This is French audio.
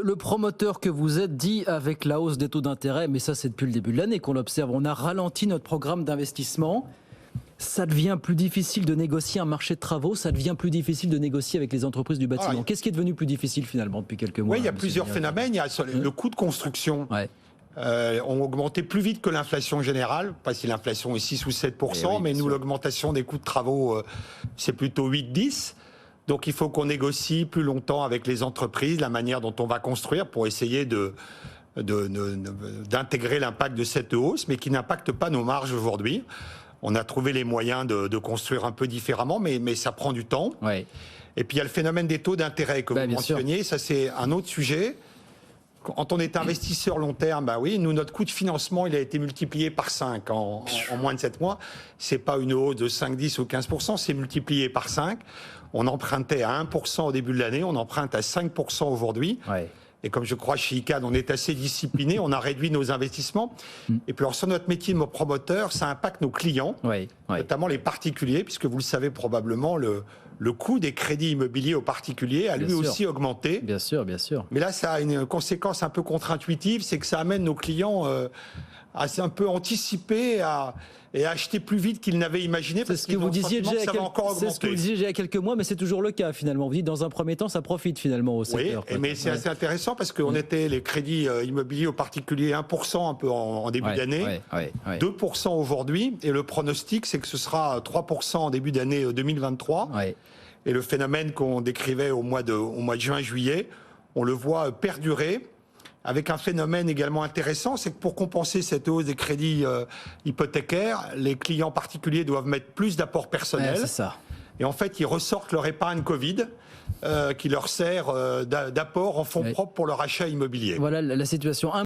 Le promoteur que vous êtes dit avec la hausse des taux d'intérêt, mais ça c'est depuis le début de l'année qu'on l'observe, on a ralenti notre programme d'investissement. Ça devient plus difficile de négocier un marché de travaux, ça devient plus difficile de négocier avec les entreprises du bâtiment. Qu'est-ce qui est devenu plus difficile finalement depuis quelques mois? Oui, il y a plusieurs phénomènes. Il y a le coût de construction. Ont augmenté plus vite que l'inflation générale, pas si l'inflation est 6 ou 7%, mais nous, l'augmentation des coûts de travaux, c'est plutôt 8-10%. Donc il faut qu'on négocie plus longtemps avec les entreprises la manière dont on va construire pour essayer d'intégrer l'impact de cette hausse, mais qui n'impacte pas nos marges aujourd'hui. On a trouvé les moyens de construire un peu différemment, mais ça prend du temps. Ouais. Et puis il y a le phénomène des taux d'intérêt que vous mentionniez, ça c'est un autre sujet. Quand on est investisseur long terme, oui, nous, notre coût de financement, il a été multiplié par 5 en moins de 7 mois. C'est pas une hausse de 5, 10 ou 15%, c'est multiplié par 5. On empruntait à 1% au début de l'année, on emprunte à 5% aujourd'hui. Ouais. Et comme je crois chez ICAD, on est assez discipliné, on a réduit nos investissements. Et puis alors sur notre métier de promoteur, ça impacte nos clients, notamment les particuliers, puisque vous le savez probablement, le coût des crédits immobiliers aux particuliers a lui aussi augmenté. Bien sûr, bien sûr. Mais là, ça a une conséquence un peu contre-intuitive, c'est que ça amène nos clients à un peu anticiper et à acheter plus vite qu'ils n'avaient imaginé. C'est ce que vous disiez déjà il y a quelques mois, mais c'est toujours le cas finalement. Vous dites dans un premier temps, ça profite finalement au secteur. Oui, mais c'est assez intéressant parce qu'on était les crédits immobiliers aux particuliers 1% un peu en début d'année, 2% aujourd'hui, et le pronostic c'est que ce sera 3% en début d'année 2023. Et le phénomène qu'on décrivait au mois de juin-juillet, on le voit perdurer. Avec un phénomène également intéressant, c'est que pour compenser cette hausse des crédits hypothécaires, les clients particuliers doivent mettre plus d'apports personnels. C'est ça. Et en fait, ils ressortent leur épargne Covid qui leur sert d'apport en fonds propres pour leur achat immobilier. Voilà la situation.